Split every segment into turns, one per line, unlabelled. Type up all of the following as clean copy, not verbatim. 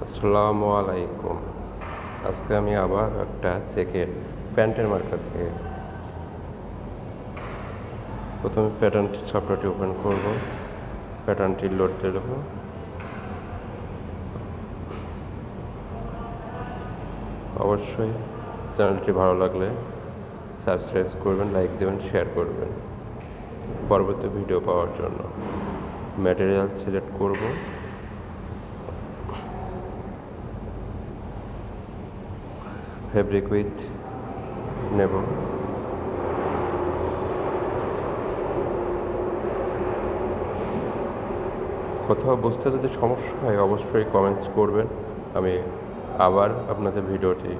আসসালামু আলাইকুম। আজকে আমি আবার একটা সেকেন্ড প্যান্টের মার্কেট থেকে প্রথমে প্যাটার্নটি সফটওয়্যারটি ওপেন করব, প্যাটার্নটি লোড দিয়ে দেবো। অবশ্যই চ্যানেলটি ভালো লাগলে সাবস্ক্রাইব করবেন, লাইক দেবেন, শেয়ার করবেন পরবর্তী ভিডিও পাওয়ার জন্য। ম্যাটেরিয়াল সিলেক্ট করব, ফেব্রিক উইথ নেব, কোথাও বুঝতে যদি সমস্যা হয় অবশ্যই কমেন্টস করবেন, আমি আবার আপনাদের ভিডিওটি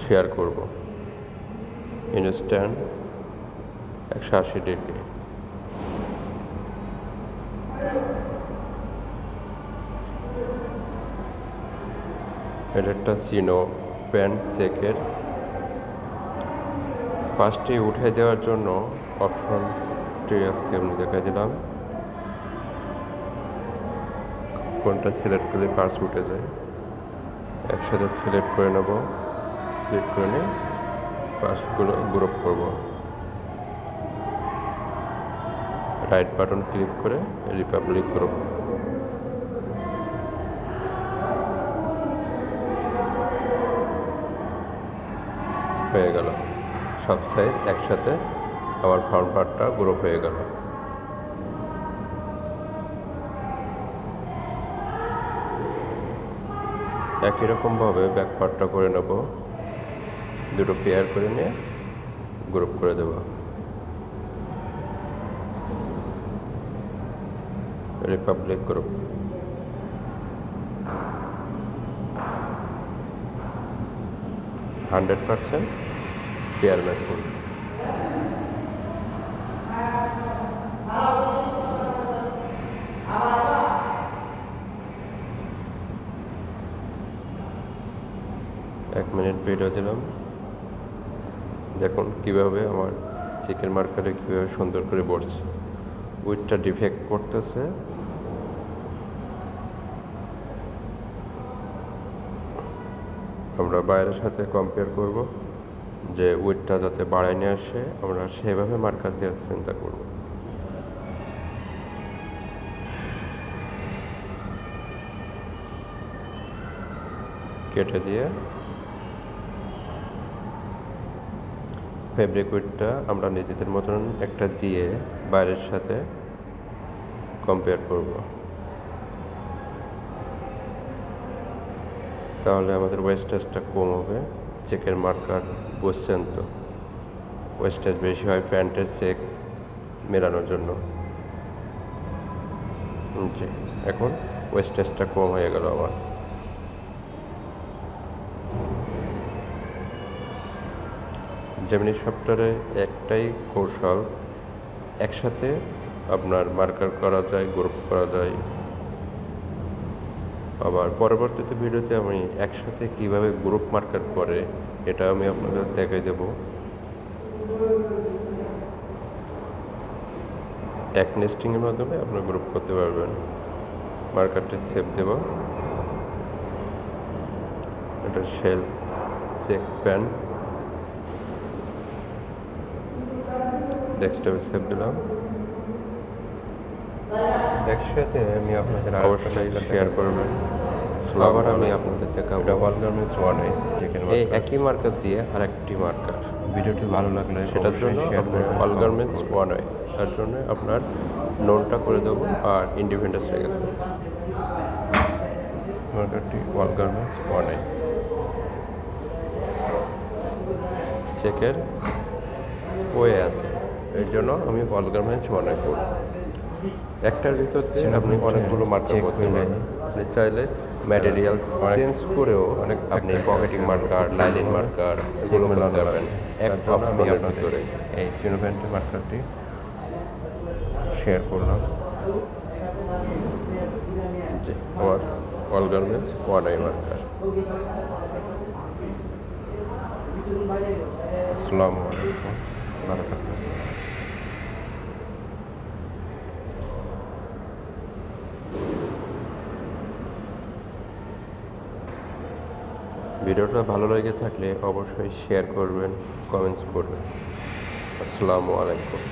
শেয়ার করব। ইনস্ট্যান্ট 180 ডিগ্রি, এটা একটা চিনো প্যান্ট চেকের। পাশটি উঠে দেওয়ার জন্য অপশনটি আজকে আমি দেখাই দিলাম, কোনটা সিলেক্ট করলে পাশ উঠে যায়। একসাথে সিলেক্ট করে নেব, সিলেক্ট করে নিয়ে পাশগুলো গ্রুপ করব। রাইট বাটন ক্লিক করে রিপাবলিক গ্রুপ, হয়ে গেল। সব সাইজ একসাথে আমার ফ্রন্ট পার্টটা গ্রুপ হয়ে গেল। একই রকমভাবে ব্যাক পার্টটা করে নেব, দুটো পেয়ার করে নিয়ে গ্রুপ করে দেব। Republic group, hundred percent pair machine. এক মিনিট ভিডিও দিলাম, দেখুন কীভাবে আমার চিকেন মার্কারে কীভাবে সুন্দর করে বসছে। উইথটা ডিফেক্ট করতেছে, আমরা বাইরের সাথে কম্পেয়ার করব যে উইথটা যাতে বাড়ায় নিয়ে আসে, আমরা সেভাবে মার্কার দেওয়ার চিন্তা করব। কেটে দিয়ে ফেব্রিক উইথটা আমরা নিজেদের মতন একটা দিয়ে বাইরের সাথে কম্পেয়ার করব, তাহলে আমাদের ওয়েস্টেজটা কম হবে। চেকের মার্কার বুঝছেন তো, ওয়েস্টেজ বেশি হয় প্যান্টের চেক মেলানোর জন্য। জি, এখন ওয়েস্টেজটা কম হয়ে গেল আমার। জেমিনি সফটওয়্যারে একটাই কৌশল, একসাথে আপনার মার্কার করা যায়, গ্রুপ করা যায়। আবার পরবর্তীতে ভিডিওতে আমি একসাথে কিভাবে গ্রুপ মার্কার করে এটা আমি আপনাদের দেখাই দেব। এক নেস্টিংয়ের মাধ্যমে আপনার গ্রুপ করতে পারবেন। মার্কারটি সেভ দেব, এটা শেল চেক প্যান, ডেস্কটপে সেভ দিলাম। একসাথে আমি আপনাদের অবশ্যই শেয়ার করবেন। আবার আমি আপনাদের দেখাবো অলগার্মেন্টস ওয়ানে চিকেন এই একই মার্কার দিয়ে আরেকটি মার্কার। ভিডিওটি ভালো লাগলে সেটার জন্য অলগার্মেন্টস ওয়ান হয়, তার জন্য আপনার নোনটা করে দেবো আর ইন্ডিপেন্ডেন্স রেখে দেবো। মার্কারটি অলগার্মেন্টস ওয়ান হয়, চেকের ওয়ে আছে, এই জন্য আমি অলগার্মেন্টস ওয়ান হয় করব। একটার ভিতর আপনি অনেকগুলো মার্কার করতে পারেন। আপনি চাইলে ম্যাটেরিয়াল চেঞ্জ করেও অনেক আপনি পকেটিং মার্কার, লাইলিন মার্কার এগুলো করতে পারবেন এক অপশনের ভিতরে। এই চিনো প্যান্টের মার্কারটি শেয়ার করলাম। জি, আমার অলগার্মেন্টস ওয়ান আই মার্কার। আসসালামু আলাইকুম, ভালো থাকবেন। ভিডিওটা ভালো লেগে থাকলে অবশ্যই শেয়ার করবেন, কমেন্টস করবেন। আসসালামু আলাইকুম।